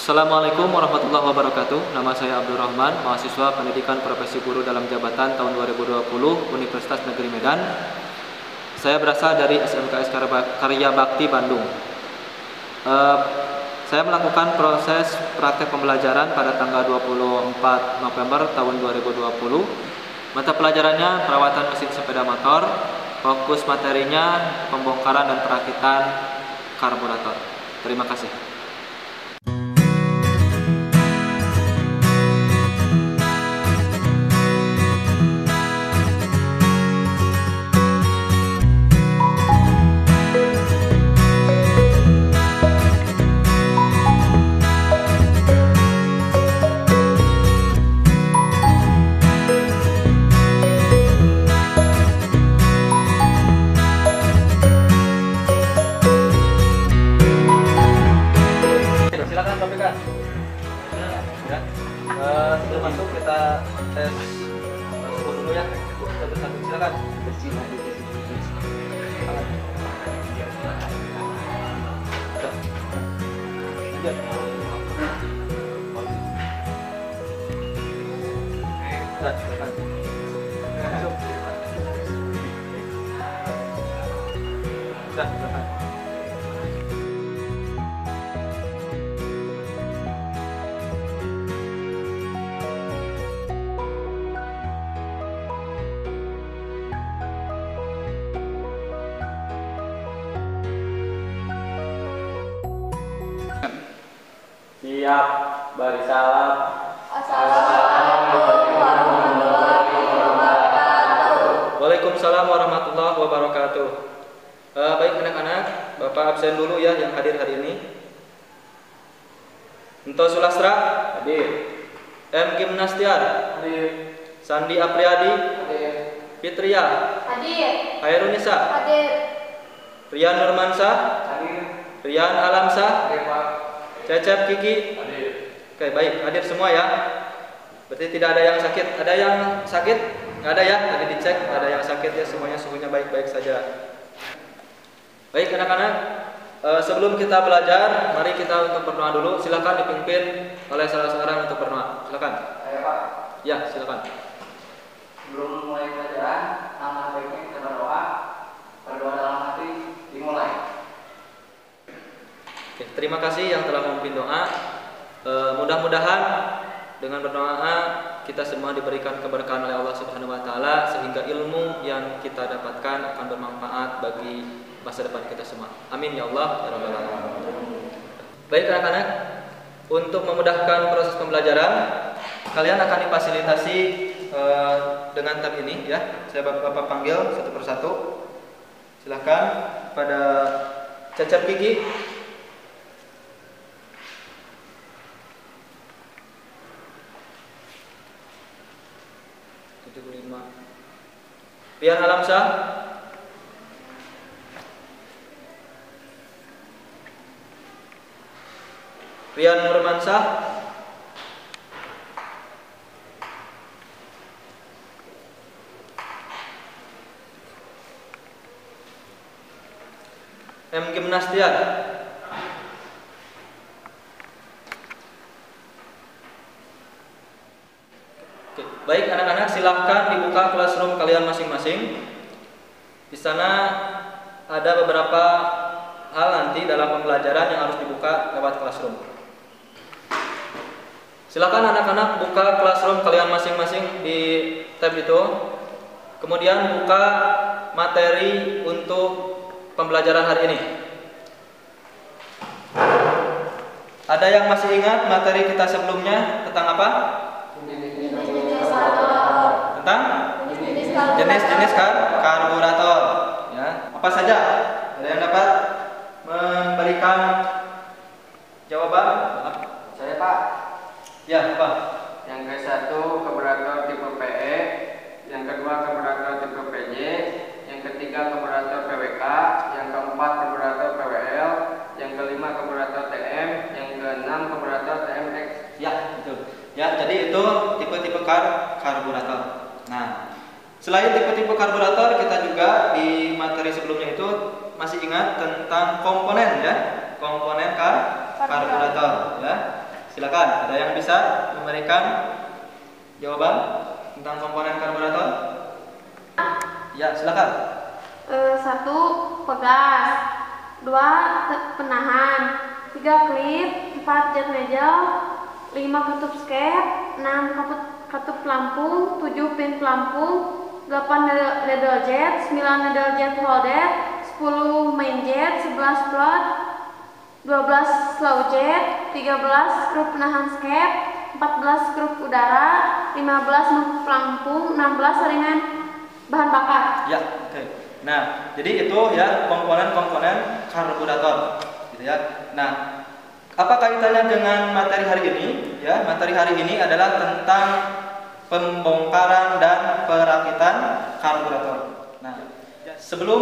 Assalamualaikum warahmatullahi wabarakatuh. Nama saya Abdul Rahman, mahasiswa pendidikan profesi guru dalam jabatan tahun 2020 Universitas Negeri Medan. Saya berasal dari SMKS Karya Bakti Bandung. Saya melakukan proses praktek pembelajaran pada tanggal 24 November tahun 2020. Mata pelajarannya perawatan mesin sepeda motor, fokus materinya pembongkaran dan perakitan karburator. Terima kasih. Silakan Pak Pika. Ya. Sebelum masuk kita tes suhu dulu ya. Satu-satu silakan. Siap, bari salam. Assalamualaikum warahmatullahi wabarakatuh. Waalaikumsalam warahmatullahi wabarakatuh. Baik anak-anak, Bapak absen dulu ya yang hadir hari ini. Ento Sulastra Hadir. M. Gimnastiar, Hadir. Sandi Apriyadi, Hadir. Fitria, Hadir. Hairunisa, Hadir. Rian Nurmansah, Hadir. Rian Alamsah, Hadir, Pak. Cecep Kiki. Hadir. Oke, baik, hadir semua ya. Berarti tidak ada yang sakit. Ada yang sakit? Nggak ada ya? Tadi dicek, nggak ada yang sakit ya, semuanya suhunya baik-baik saja. Baik anak-anak, sebelum kita belajar, mari kita untuk berdoa dulu. Silakan dipimpin oleh salah seorang untuk berdoa. Silakan. Saya, Pak. Ya, silakan. Sebelum mulai pelajaran, alangkah baiknya kita berdoa. Berdoa dalam hati, dimulai. Oke, terima kasih yang telah memimpin doa. Mudah-mudahan dengan berdoa kita semua diberikan keberkahan oleh Allah Subhanahu wa taala sehingga ilmu yang kita dapatkan akan bermanfaat bagi masa depan kita semua. Amin ya Allah ya rabbal alamin. Baik anak-anak, untuk memudahkan proses pembelajaran, kalian akan difasilitasi dengan tab ini ya. Saya Bapak panggil satu persatu. Silakan pada Cecep Kiki. Rian Alamsah, Rian Nurmansah, M. Gimnastiar, Oke, baik anak-anak, silahkan dibuka classroom kalian masing-masing. Di sana ada beberapa hal nanti dalam pembelajaran yang harus dibuka lewat classroom. Silakan anak-anak buka classroom kalian masing-masing di tab itu. Kemudian buka materi untuk pembelajaran hari ini. Ada yang masih ingat materi kita sebelumnya tentang apa? Tentang jenis-jenis karburator ya. Apa saja? Ada yang dapat memberikan jawaban? Saya, Pak. Ya, apa? Yang ke-1 karburator tipe PE, yang kedua karburator tipe PJ, yang ketiga karburator PWK, yang keempat karburator PWL, yang kelima karburator TM, yang keenam karburator TMX. Ya, betul. Ya, jadi itu tipe-tipe karburator. Nah, selain tipe-tipe karburator, kita juga di materi sebelumnya itu masih ingat tentang komponen ya, komponen karburator ya. silakan. Ada yang bisa memberikan jawaban tentang komponen karburator? Ya, silakan. 1. Pegas. 2. Penahan. 3. Klip. 4. Jet nozzle. 5. Katup skep. 6. Katup pelampung. 7. Pin pelampung. 8. Needle jet. 9. Needle jet holder. 10. Main jet. 11. Float. 12. Slow jet. 13. Skrup penahan skep. 14. skrup udara. 15. pelampung. 16. saringan bahan bakar. Ya, oke. Nah, jadi itu ya komponen-komponen karburator, gitu ya. Nah, apa kaitannya dengan materi hari ini? Ya, materi hari ini adalah tentang pembongkaran dan perakitan karburator. Nah, sebelum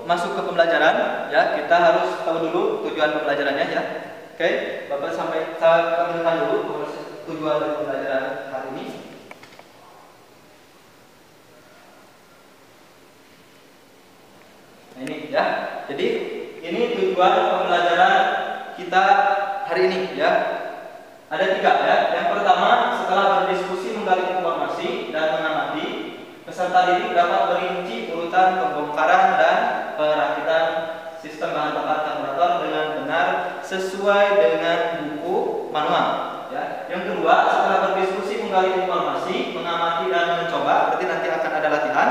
masuk ke pembelajaran, ya kita harus tahu dulu tujuan pembelajarannya ya. Oke, Bapak saya tampilkan dulu tujuan dari pembelajaran hari ini. Nah, ini ya. Jadi ini tujuan pembelajaran kita hari ini ya. Ada 3 ya. Yang pertama, setelah berdiskusi menggali informasi dan mengamati, peserta didik dapat merinci urutan pembongkaran dan perakitan sistem bahan bakar karburator dengan benar sesuai dengan buku manual ya. Yang kedua, setelah berdiskusi menggali informasi, mengamati dan mencoba, berarti nanti akan ada latihan.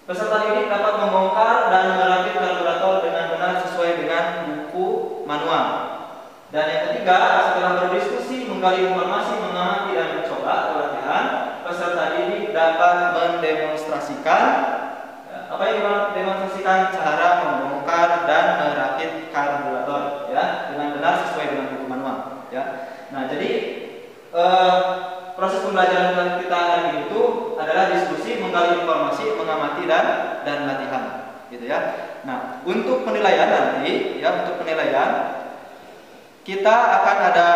Peserta didik dapat membongkar dan merakit karburator dengan benar sesuai dengan buku manual. Dan yang ketiga, setelah berdiskusi, menggali informasi, mengamati dan mencoba latihan, peserta didik dapat mendemonstrasikan apa yang didemonstrasikan cara membongkar dan merakit karburator ya dengan benar sesuai dengan buku manual ya. Nah, jadi proses pembelajaran kita hari ini itu adalah diskusi, menggali informasi, mengamati dan latihan, gitu ya. Nah, untuk penilaian nanti, ya untuk penilaian kita akan ada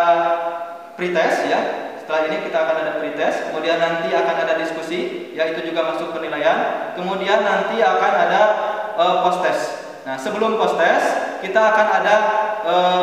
pretest ya. Setelah ini kita akan ada pretest, kemudian nanti akan ada diskusi, ya itu juga masuk penilaian. Kemudian nanti akan ada post test. Nah, sebelum post test kita akan ada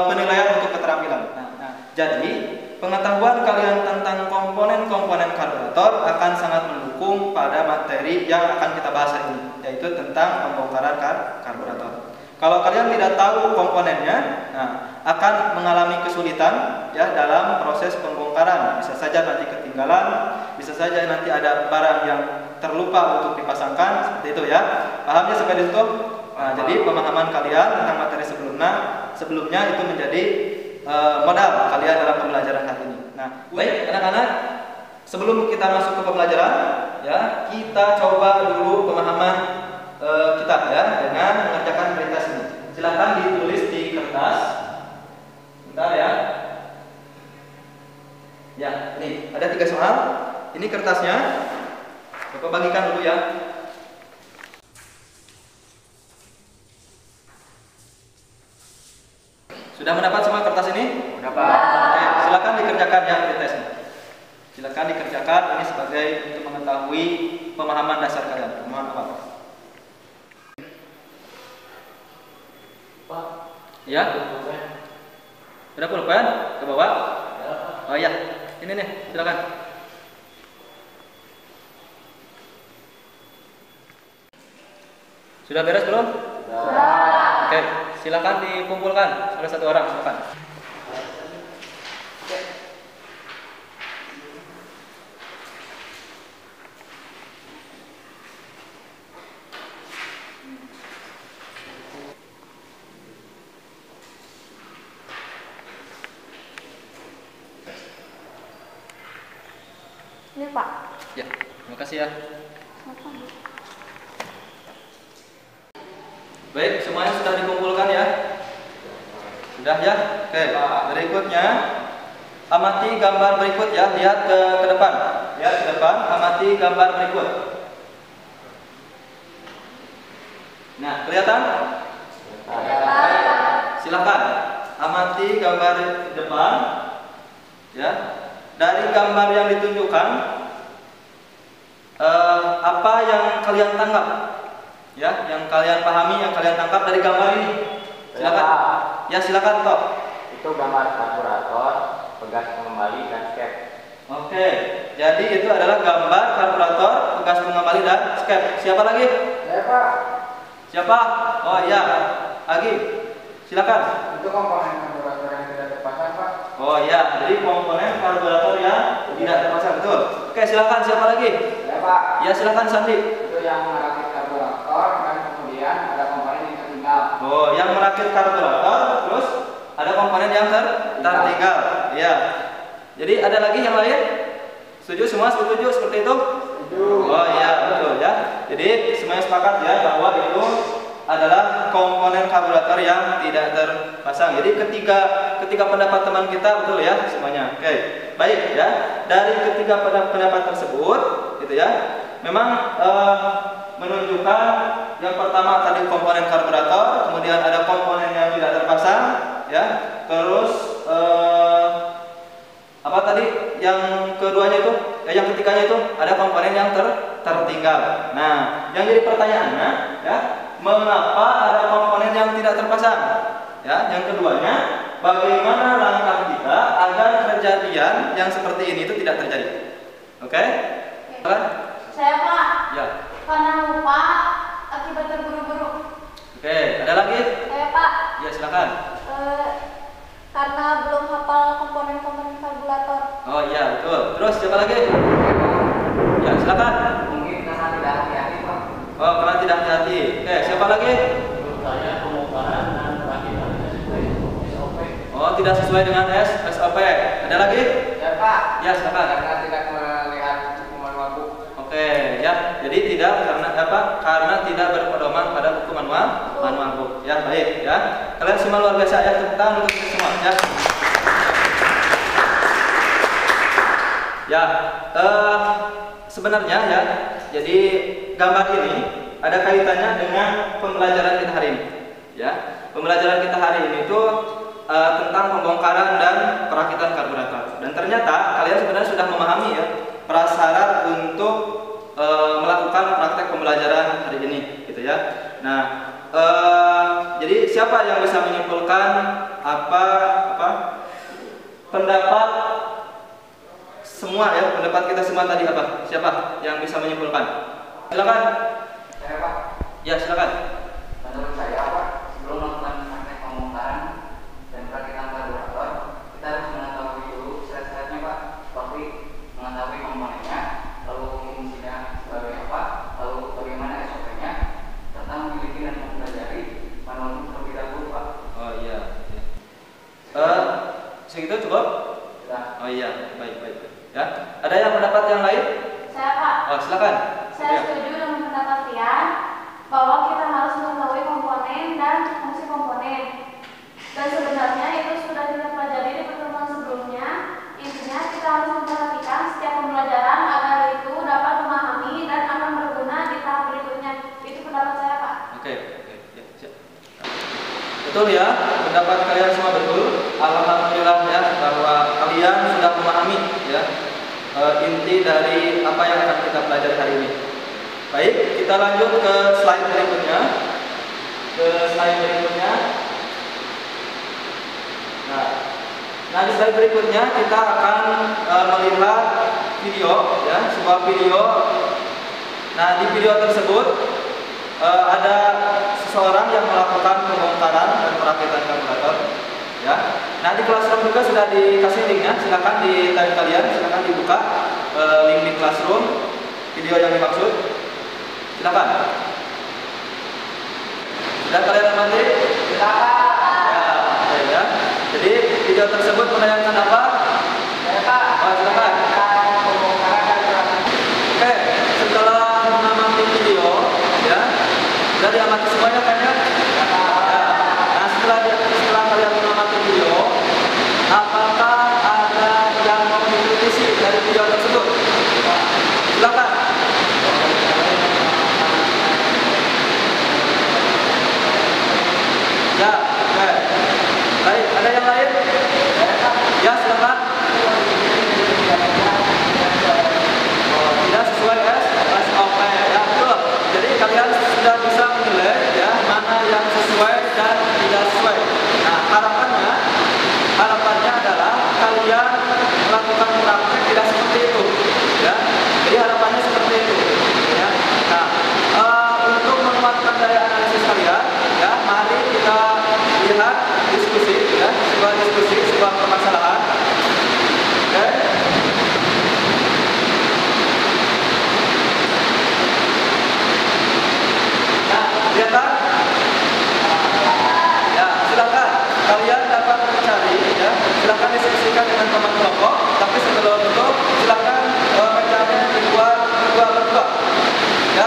penilaian untuk keterampilan. Nah, jadi pengetahuan kalian tentang komponen-komponen karburator akan sangat mendukung pada materi yang akan kita bahas hari ini, yaitu tentang pembongkaran karburator. Kalau kalian tidak tahu komponennya, nah, akan mengalami kesulitan ya dalam proses pembongkaran. Bisa saja nanti ketinggalan, bisa saja nanti ada barang yang terlupa untuk dipasangkan, seperti itu ya. Pahamnya sampai di situ? Nah, jadi pemahaman kalian tentang materi sebelumnya itu menjadi modal kalian dalam pembelajaran hari ini. Nah, baik anak-anak, sebelum kita masuk ke pembelajaran, ya kita coba dulu pemahaman kita ya dengan mengerjakan pretest ini. Silakan ditulis di kertas. Bentar ya. Ya, ini ada 3 soal. Ini kertasnya. Bapak bagikan dulu ya. Sudah mendapat semua kertas ini? Dapat. Oke, silakan dikerjakan ya pretestnya. Silakan dikerjakan ini sebagai untuk mengetahui pemahaman dasar kalian. Pemahaman apa? Pak. Ya. Sudah pulpen? Ke bawah? Oh iya. Ini nih, silakan. Sudah beres belum? Sudah. Oke, silakan dikumpulkan salah satu orang, silakan. Ini Pak. Ya, terima kasih ya. Baik, semuanya sudah dikumpulkan ya? Sudah ya? Oke, berikutnya amati gambar berikut ya. Lihat ke depan. Lihat ke depan, amati gambar berikut. Nah, kelihatan? Silakan amati gambar depan. Ya. Dari gambar yang ditunjukkan, apa yang kalian tangkap? Ya, yang kalian pahami, yang kalian tangkap dari gambar ini. Silakan. Ya, silakan Tok. Itu gambar karburator. pegas pengembali dan skep. Oke, jadi itu adalah gambar karburator, pegas pengembali dan skep. Siapa lagi? Saya Pak. Siapa? Oh iya, Agi. Silakan. Itu komponen karburator yang tidak terpasang Pak. Oh iya, jadi komponen karburator yang tidak terpasang, betul. Oke, silakan. Siapa lagi? Saya Pak. Ya, silakan Sandi. Itu yang merakit karburator dan kemudian ada komponen yang tertinggal. Oh, yang merakit karburator, terus ada komponen yang tertinggal. Iya. Jadi ada lagi yang lain? Setuju semua? Setuju seperti itu? Setuju. Oh iya, betul ya. Jadi semuanya sepakat ya bahwa itu adalah komponen karburator yang tidak terpasang. Jadi ketiga pendapat teman kita betul ya semuanya. Oke, baik ya. Dari ketiga pendapat tersebut, gitu ya. Memang menunjukkan yang pertama tadi komponen karburator, kemudian ada komponen yang tidak terpasang, ya. Terus apa tadi yang keduanya itu? Yang ketiganya itu ada komponen yang tertinggal. Nah, yang jadi pertanyaannya, ya, mengapa ada komponen yang tidak terpasang? Ya, yang keduanya, bagaimana langkah kita agar kejadian yang seperti ini itu tidak terjadi? Oke? Silakan. Saya Pak. Ya. Karena lupa akibat terburu-buru. Oke, ada lagi? Saya Pak. Ya, silakan. Karena belum hafal komponen-komponen karburator. Oh iya, betul. Terus siapa lagi? Ya, silakan. Mungkin karena tidak hati-hati Pak. Oh, karena tidak hati-hati. Oke, siapa lagi? Menurut saya pembongkaran dan perakitan tidak sesuai SOP. Oh, tidak sesuai dengan SOP. Ada lagi? Ya Pak. Ya, silakan. Karena tidak melihat hukuman waktu. Oke, ya. Jadi tidak karena apa? Karena tidak berpedoman pada hukum manual. Ya, baik ya. Kalian semua luar biasa ya. Tepuk tangan untuk kita semua ya. Ya, sebenarnya ya. Jadi gambar ini ada kaitannya dengan pembelajaran kita hari ini. Ya, pembelajaran kita hari ini itu tentang pembongkaran dan perakitan karburator. Dan ternyata kalian sebenarnya sudah memahami ya prasyarat untuk melakukan praktek pembelajaran hari ini, gitu ya. Nah, jadi siapa yang bisa menyimpulkan apa pendapat semua ya, pendapat kita semua tadi apa? Siapa yang bisa menyimpulkan? Silakan. Saya Pak. Ya, silakan. Menurut saya Pak, sebelum melakukan praktek pembongkaran dan perakitan karburator, kita harus mengetahui dulu syarat-syaratnya Pak, seperti mengetahui komponennya, lalu fungsinya sebagai apa, lalu bagaimana SOP-nya, serta memiliki dan mempelajari manual terlebih dahulu Pak. Oh iya. Segitu cukup? Sudah. Oh iya, baik. Ya, ada yang pendapat yang lain? Saya Pak. Oh, silakan. Saya setuju dengan pendapat kalian bahwa kita harus mengetahui komponen dan fungsi komponen. Dan sebenarnya itu sudah kita pelajari di pertemuan sebelumnya. Intinya kita harus memperhatikan setiap pembelajaran agar itu dapat memahami dan akan berguna di tahap berikutnya. Itu pendapat saya Pak. Oke. Ya, siap. Betul ya, pendapat kalian semua betul. Alhamdulillah ya bahwa kalian sudah memahami ya inti dari apa yang akan kita pelajari hari ini. Baik, kita lanjut ke slide berikutnya. Nah, di slide berikutnya kita akan melihat video ya, sebuah video. Nah, di video tersebut ada seseorang yang melakukan pembongkaran dan perakitan karburator. Ya. Nah, di Classroom juga sudah dikasih linknya. Silakan di tab kalian, silakan dibuka link di Classroom video yang dimaksud. Silakan. Sudah kalian amati? Ya. Jadi video tersebut menanyakan apa? Oh, silakan. Oke, setelah mengamati video, ya, sudah diamati semuanya kan ya? Nah, setelah kalian mengamati video, apakah ada yang mau mengkritisi dari video tersebut? Silakan. Ya, oke. Baik, ada yang lain? Ya, silakan. Oh, tidak sesuai SOP ya, betul. Jadi kalian sudah bisa menilai ya mana yang sesuai dan tidak sesuai. Nah, harapannya adalah kalian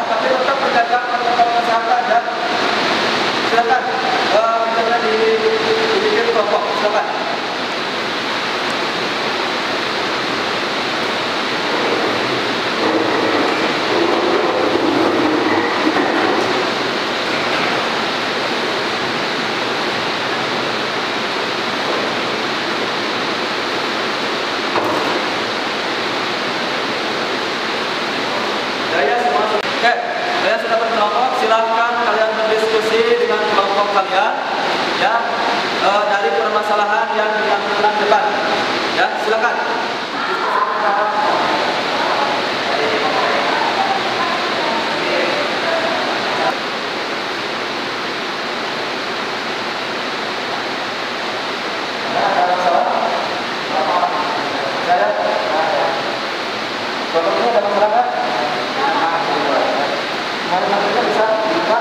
tapi tetap menjaga protokol kesehatan ya. Silakan bicara dibikin kelompok, silakan. Oke, kalian sudah berkelompok, silahkan kalian berdiskusi dengan kelompok kalian ya dari permasalahan yang ditampilkan depan. Ya, silakan. Ada masalah? Saya? Kelompoknya ada masalah kan? Kemarin bisa dibuka,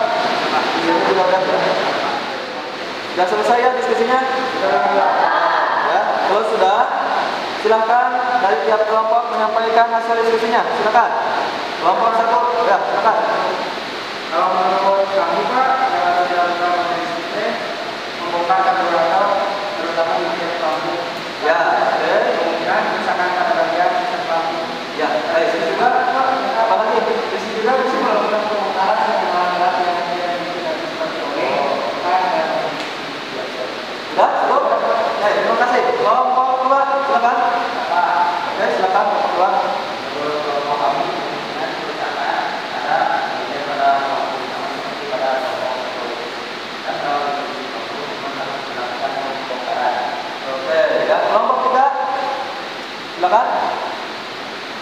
sudah selesai ya diskusinya? Ya, kalau sudah, silakan dari tiap kelompok menyampaikan hasil diskusinya. Silakan. Kelompok 1, ya silakan. Kalau menurut kami Pak, dalam diskusi membuka karburator terutama di tiap kelompok. Ya, oke. Kemungkinan misalkan pada bagian kelompok. Ya, baik. Sini juga, Pak. Apa lagi? Di sini juga bisa melakukan pembongkaran yang alat yang tidak seperti oleh dan sudah, cukup. Terima kasih. Kelompok 2, silakan. Oke, silakan kelompok 2. kelompok kami dengan bersama ada bagian pada seperti pada kelompok dan kalau di kelompok melakukan pembongkaran. Oke, ya kelompok 3, silakan.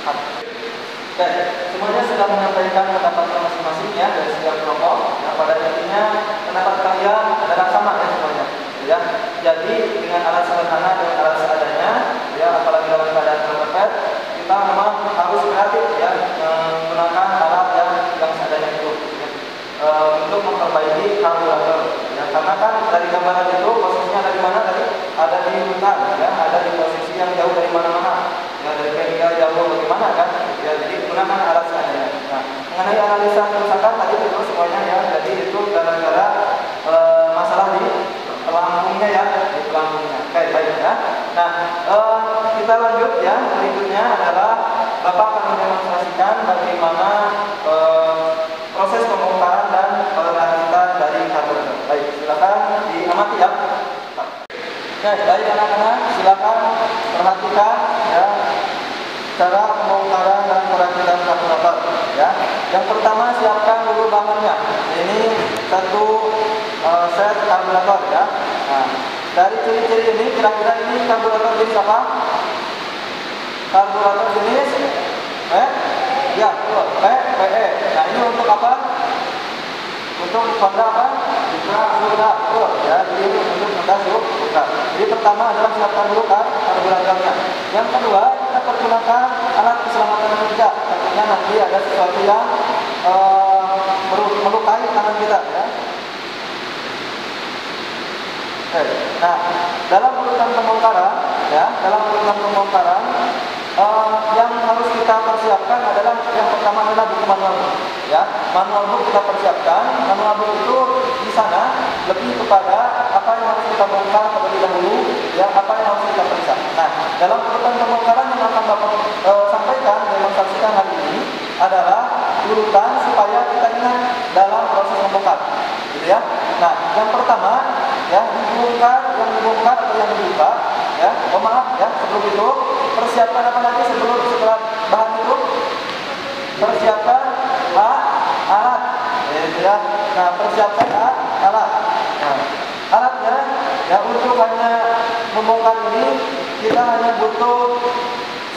Oke, semuanya sudah menyampaikan pendapatnya masing-masing ya dari setiap kelompok. Nah, pada intinya pendapat kalian adalah sama ya semuanya. Ya, jadi dengan alat sederhana dan alat seadanya, ya apalagi dalam keadaan terpepet, kita memang harus kreatif ya menggunakan alat yang seadanya itu untuk memperbaiki karburator. Ya, karena kan dari gambaran itu posisinya dari mana tadi? Ada di hutan, ya ada di posisi yang jauh dari mana-mana. Ya dari bengkel jauh bagaimana kan? Ya jadi gunakan alat seadanya. Nah, mengenai analisa kerusakan tadi itu semuanya ya, jadi itu gara-gara masalah di pelampungnya ya, di pelampungnya. Oke, baik ya. Nah, kita lanjut ya. Berikutnya adalah Bapak akan mendemonstrasikan bagaimana proses pembongkaran dan perakitan dari karburator. Baik, silakan diamati ya. Oke, baik anak-anak, silakan perhatikan ya cara pembongkaran dan perakitan karburator ya. Yang pertama siapkan dulu bahannya. Ini satu set karburator ya. Nah, dari ciri-ciri ini kira-kira ini karburator jenis apa? Karburator jenis ya, PE. Nah, ini untuk apa? Untuk Honda apa? Supra, ya. Jadi untuk Honda Supra. Jadi pertama adalah siapkan dulu kan karburatornya. Yang kedua, kita pergunakan alat keselamatan kerja. Tentunya nanti ada sesuatu yang melukai tangan kita ya. Oke. Nah, dalam urutan pembongkaran ya, yang harus kita persiapkan adalah yang pertama adalah buku manual ya. Manual book kita persiapkan. Manual book itu di sana lebih kepada apa yang harus kita bongkar terlebih dahulu ya, apa yang harus kita periksa. Nah, dalam urutan pembongkaran yang akan Bapak sampaikan demonstrasikan hari ini adalah urutan supaya kita ingat dalam proses membongkar gitu ya. Nah, yang pertama ya yang dibongkar atau yang dibuka ya. Oh maaf ya, sebelum itu persiapkan apa lagi setelah bahan itu? Persiapkan alat ya. Nah, persiapkan alat. Nah, alatnya ya untuk hanya membongkar ini kita hanya butuh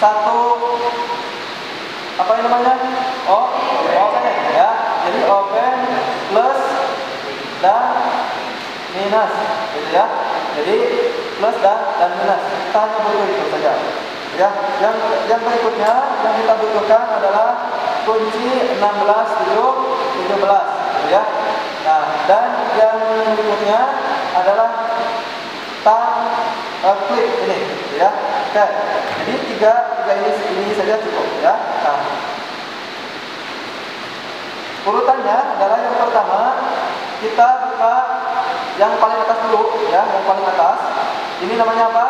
satu apa yang namanya? Open ya. Jadi open plus dan minus gitu ya. Jadi plus dan minus. Kita hanya butuh itu saja. Ya, yang berikutnya yang kita butuhkan adalah kunci 16, 7, 17 ya. Nah, dan yang berikutnya adalah klip ini ya. Oke. Jadi tiga ini saja cukup ya. Nah, Urutannya adalah yang pertama kita buka yang paling atas dulu, ya, yang paling atas. Ini namanya apa?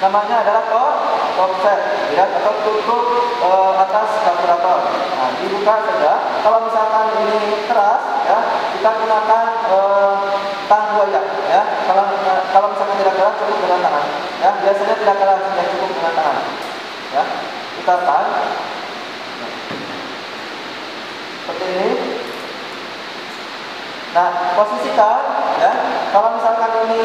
Namanya adalah top set, ya, atau tutup atas karburator. Nah, dibuka saja. Kalau misalkan ini keras, ya, kita gunakan tang buaya, ya. Kalau misalkan tidak keras, cukup dengan tangan. Ya, biasanya tidak keras, ya, cukup dengan tangan. Ya, kita tahan. Seperti ini. Nah, posisikan, ya. Kalau misalkan ini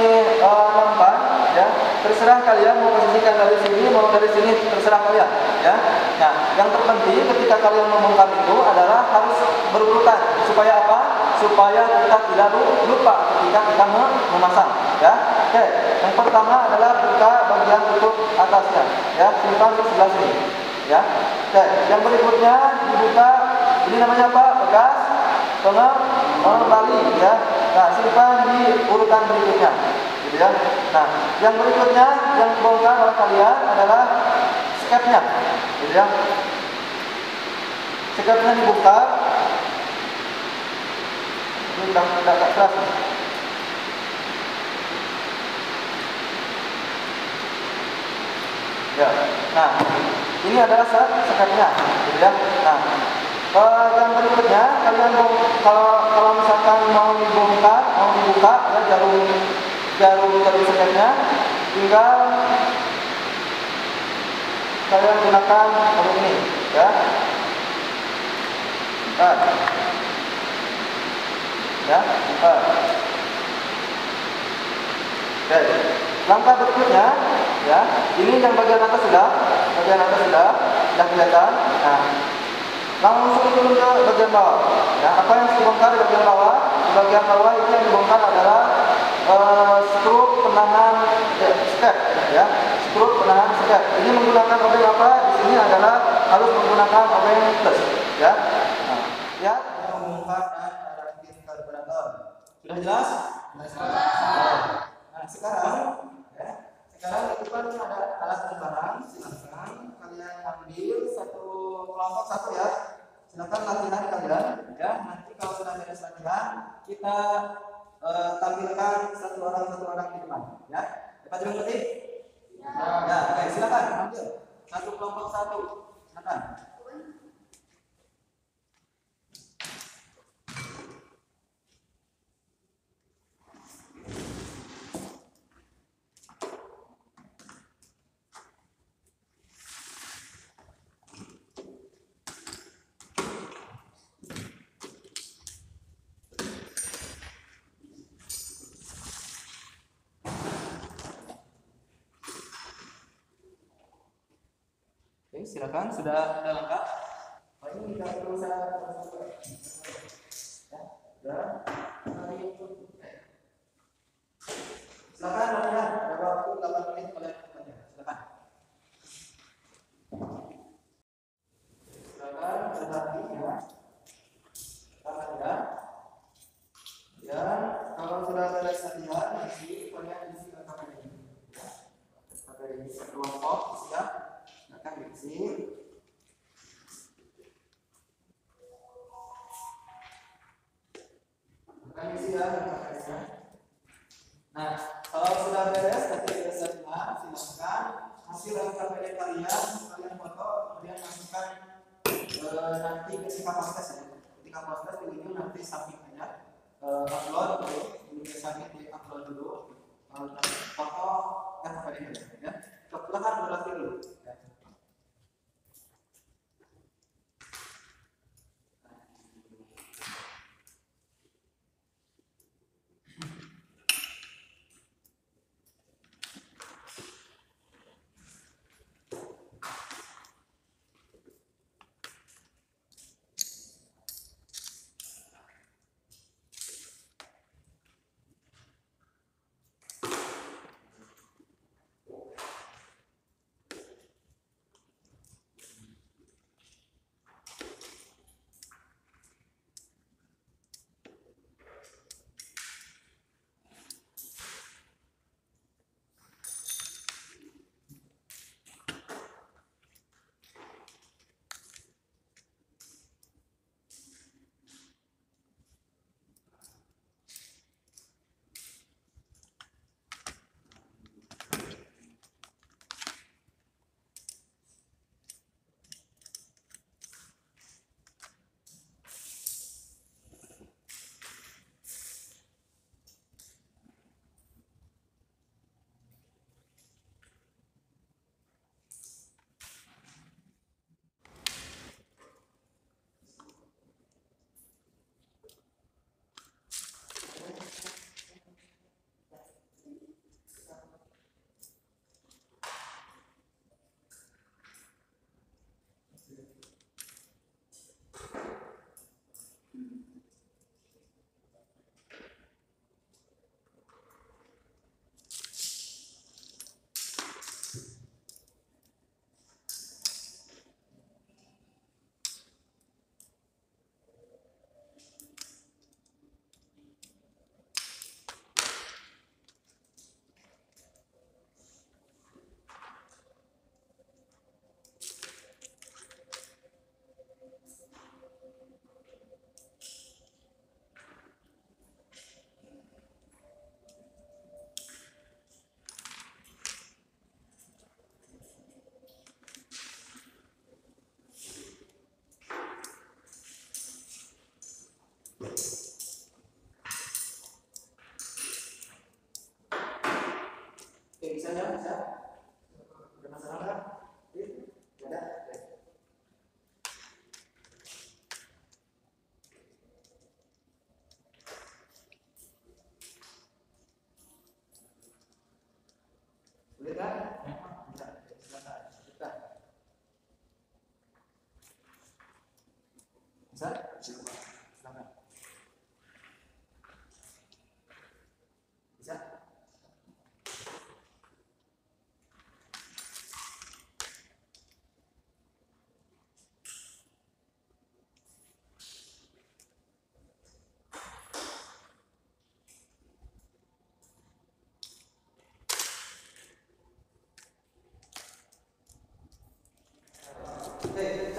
nampak, ya, terserah kalian mau posisikan dari sini, mau dari sini, terserah kalian, ya. Nah, yang terpenting ketika kalian membongkar itu adalah harus berurutan. Supaya apa? Supaya kita tidak lupa ketika kita memasang, ya. Oke, yang pertama adalah buka bagian tutup atasnya, ya, simpan di sebelah sini, ya. Oke, yang berikutnya dibuka. Ini namanya apa? Bekas pengembali, ya. Nah, simpan di urutan berikutnya, gitu ya. Nah, yang berikutnya yang dibongkar oleh kalian adalah skepnya, gitu ya. Skepnya dibuka. Ini udah agak keras. Ya. Nah, ini adalah skepnya, gitu ya. Nah, yang berikutnya kalian kalau misalkan mau dibongkar, mau dibuka, ya, jarum skepnya, tinggal kalian gunakan jarum ini, ya. Ya, oke. Langkah berikutnya, ya, ini yang bagian atas sudah kelihatan. Nah, langsung turun ke bagian bawah. Ya, apa yang dibongkar di bagian bawah? Di bagian bawah ini yang dibongkar adalah skru penahan skep, ya. Skru penahan skep. Ini menggunakan obeng apa? Di sini adalah harus menggunakan obeng plus, ya. Nah, ya, membongkar dan rakit karburator. Sudah jelas? Nah, sekarang, ya, sekarang itu kan ada alat barang. Silakan kalian ambil kelompok satu, ya. Silakan latihan kalian, ya. Nanti kalau sudah beres latihan, kita tampilkan satu orang di depan, ya. Dapat dimengerti? Ya, oke, silakan ambil satu kelompok satu, silakan. Oke, silakan, sudah lengkap. Ini kita perlu ya. Silakan latihan. Ada waktu 8 menit kalian bekerja. Silakan. Silakan berlatih, ya. Ya, kalau sudah beres latihan, nanti kalian isi KPD ini. KPD ini kelompok, siap. Akan diisi. Akan diisi, ya. Nah, kalau sudah beres, nanti selesai, silakan hasil KPD kalian foto, kemudian masukkan nanti ketika proses, ya. Ketika proses video nanti submit aja, upload dulu, submit di upload dulu, foto KPD kalian, ya. Silakan berlatih dulu. Ya.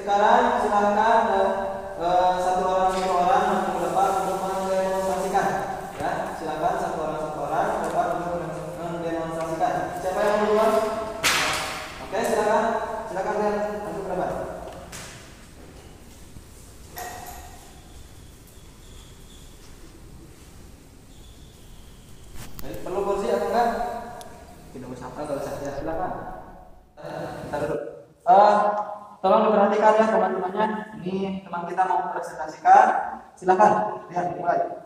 Sekarang silakan satu orang maju ke depan untuk mendemonstrasikan. Ya, silakan satu orang ke depan untuk mendemonstrasikan. Siapa yang mau duluan? Oke, silakan kalian maju ke depan. Baik, perlu kursi atau enggak? Tidak usah, kalau saya silakan. Kita duduk. Tolong diperhatikan ya teman-temannya. Ini teman kita mau presentasikan. Silakan, lihat mulai.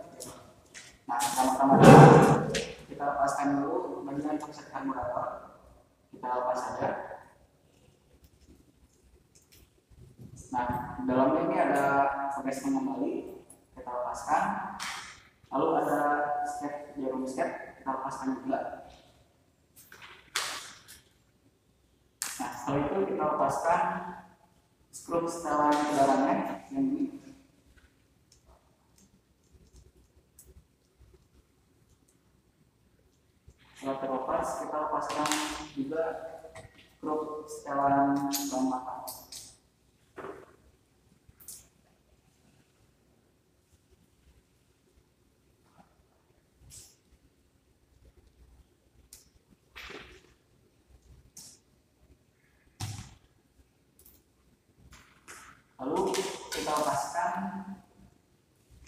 Nah, pertama-tama kita lepaskan dulu bagian persetan moderator. Kita lepas saja. Nah, di dalamnya ini ada progres kembali. Kita lepaskan. Lalu ada jarum skep. Kita lepaskan juga. Nah, setelah itu kita lepaskan skrup setelan kedalamnya yang ini. Setelah terlepas, kita lepaskan juga skrup setelan bahan bakar. Lalu kita lepaskan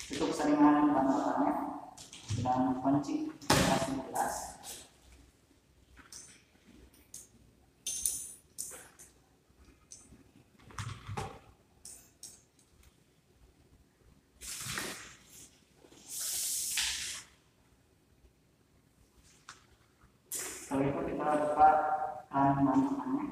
tutup saringan bahan bakarnya dan kunci hasil gelas. Setelah itu kita buka bahan bakarnya.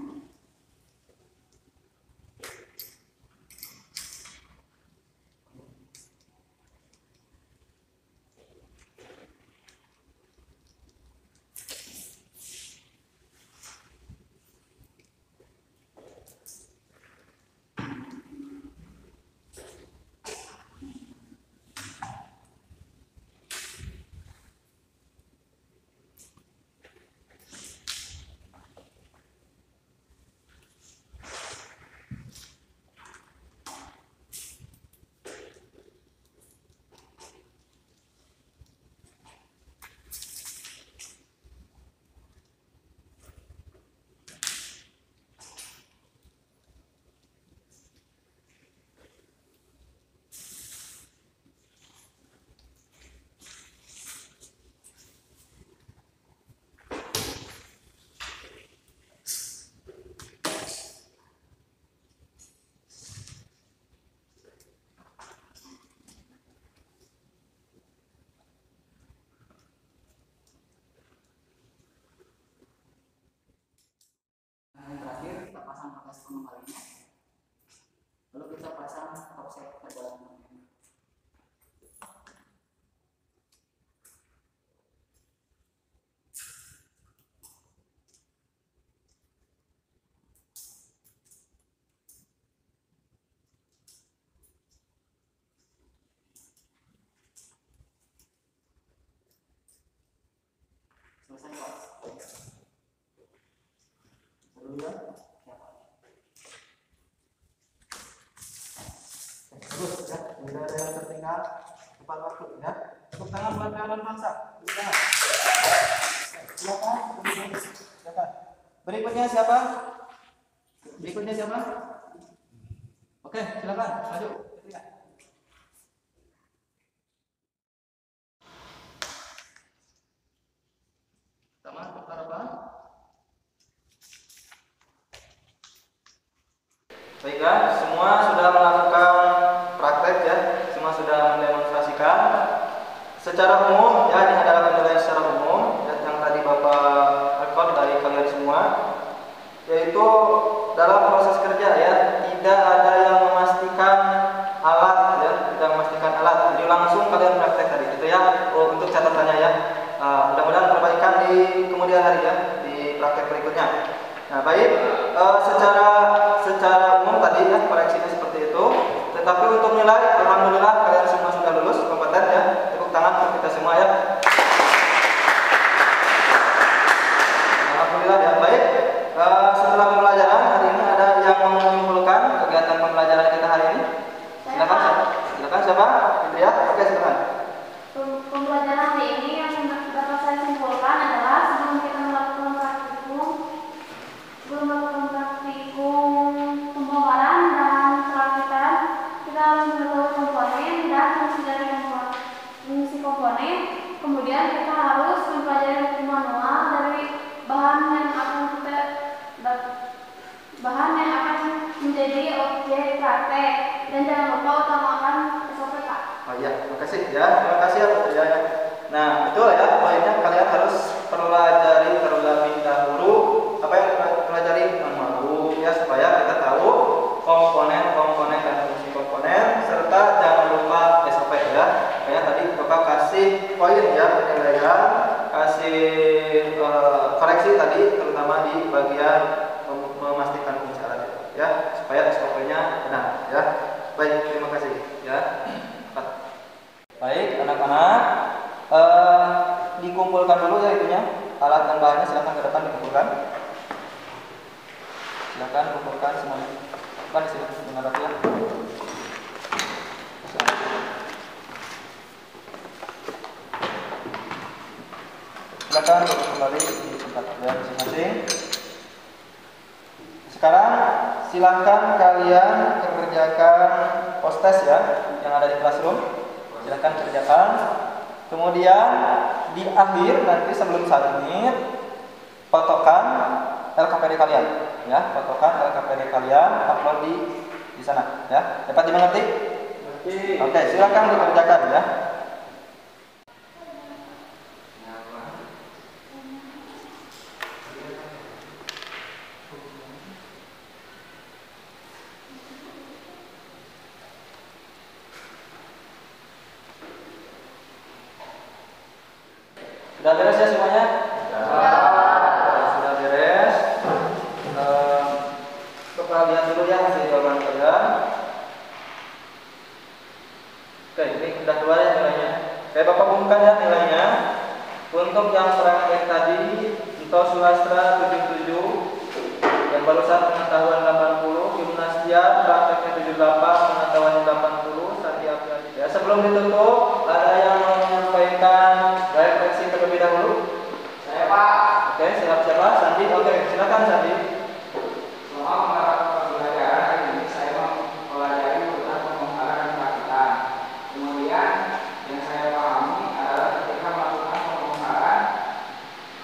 Yang terakhir kita pasang batas pengembalinya. Lalu kita pasang offset ke dalamnya. Selesai Pak. Dulu ya. Terus ya, tidak ada yang tertinggal tepat waktu ya. Tepuk tangan buat kawan bangsa. Silakan. Berikutnya siapa? Oke, silakan maju. Sama dokter apa? Baiklah, semua sudah melakukan praktek ya, semua sudah mendemonstrasikan. Secara umum, ya ini adalah penilaian secara umum ya, yang tadi Bapak rekod dari kalian semua, yaitu dalam proses kerja ya, tidak ada yang memastikan alat ya, tidak memastikan alat. Jadi langsung kalian praktek tadi, gitu ya. Untuk catatannya ya, mudah-mudahan perbaikan di kemudian hari ya, di praktek berikutnya. Nah baik, secara umum tadi ya koreksinya seperti itu. Tetapi untuk nilai, alhamdulillah kalian semua sudah lulus kompeten ya. Tepuk tangan untuk kita semua ya. Alhamdulillah ya baik. Setelah pembelajaran hari ini ada yang menyimpulkan kegiatan Silakan siapa? Indria. Oke, silakan. Pembelajaran hari ini yang dapat saya simpulkan adalah sebelum kita melakukan praktikum pembongkaran dan perakitan, kita harus mengetahui komponen dan fungsi dari fungsi komponen. Kemudian kita harus mempelajari buku manual dari bahan yang akan menjadi objek praktek, dan jangan lupa utamakan SOP, Pak. Oh iya, terima kasih ya. Terima kasih ya Bu ya. Nah, betul ya, poinnya kalian harus pelajari terlebih dahulu apa yang pelajari manual ya, supaya kita tahu komponen dan fungsi komponen, serta jangan lupa SOP ya. Kayak tadi Bapak kasih poin ya, penilaian, kasih koreksi tadi terutama di bagian memastikan fungsi alat ya, supaya SOP-nya benar ya. Baik, terima kasih ya. Baik, anak-anak, dikumpulkan dulu ya itunya, alat dan bahannya. Silakan ke depan dikumpulkan. Silakan kumpulkan semuanya. Bukan di sini dengan rapi ya. Silakan duduk kembali di tempat kalian masing-masing. Sekarang silakan kalian kerjakan post-test ya, yang ada di classroom. Silakan kerjakan. Kemudian di akhir nanti sebelum submit, fotokan LKPD kalian ya, fotokan LKPD kalian, upload di sana ya. Dapat dimengerti? Oke, silakan dikerjakan ya. Sudah beres ya semuanya? Sudah beres. Coba lihat dulu ya hasil jawaban kalian. Oke, ini sudah keluar ya nilainya. Oke, Bapak umumkan ya nilainya. Untuk yang praktek tadi, Ento Sulastra 77, yang barusan pengetahuan 80, Gimnasia prakteknya 78, pengetahuan 80, Sandi Apriadi. Ya, sebelum ditutup, ada yang mau menyampaikan refleksi terlebih dahulu? Saya, Pak. Oke, siapa? Sandi. Oke, silakan Sandi. Selama pembelajaran hari ini saya mempelajari tentang pembongkaran dan perakitan. Kemudian yang saya pahami adalah ketika melakukan pembongkaran,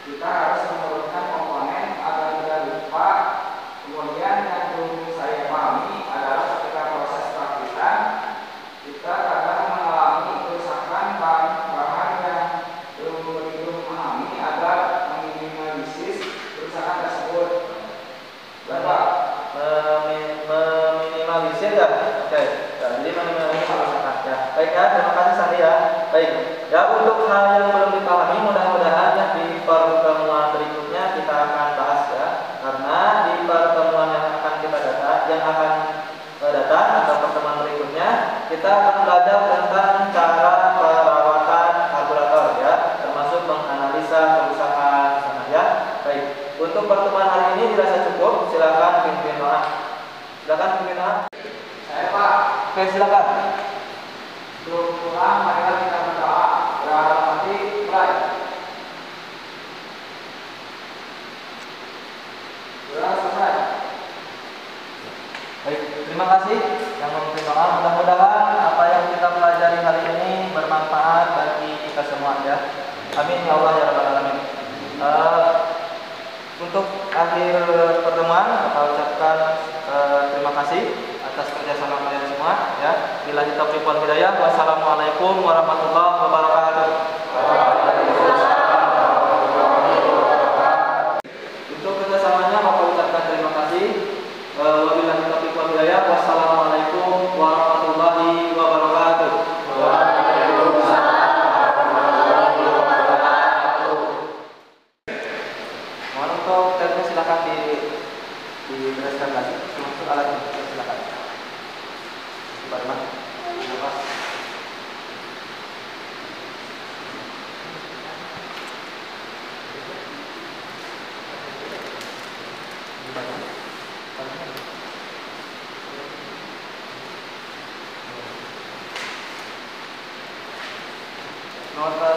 kita harus menurunkan komponen agar tidak lupa. Kemudian yang belum saya pahami adalah ketika proses perakitan, kita kadang mengalami kerusakan bahan yang belum begitu memahami agar meminimalisir kerusakan tersebut. Bapak, meminimalisir ya. Oke, jadi meminimalisir kerusakan ya. Baik ya, terima kasih Sandi ya. Baik ya, untuk hal yang belum dipahami mudah-mudahan ya di pertemuan berikutnya kita akan bahas ya, karena di pertemuan yang akan datang atau pertemuan berikutnya kita akan belajar tentang cara perawatan karburator ya, termasuk menganalisa kerusakan sana ya. Baik, untuk pertemuan hari ini dirasa cukup. Silakan pimpin doa. Silakan pimpin doa. saya, Pak. Oke, silakan. Sebelum pulang, marilah kita berdoa. Berharap hati, mulai. Sudah selesai. Baik, terima kasih yang memimpin doa. Mudah-mudahan apa yang kita pelajari hari ini bermanfaat bagi kita semua ya. Amin ya Allah ya rabbal alamin. Untuk akhir pertemuan, Bapak ucapkan terima kasih atas kerjasama kalian semua ya. Billahi taufiq wal hidayah. Wassalamualaikum warahmatullahi wabarakatuh. Untuk kerjasamanya Bapak ucapkan terima kasih. Wabillahi taufiq wal hidayah. Wassalamualaikum warahmatullahi wabarakatuh. Mohon untuk tesnya silakan dibereskan lagi. Untuk alatnya silakan. Bapak. note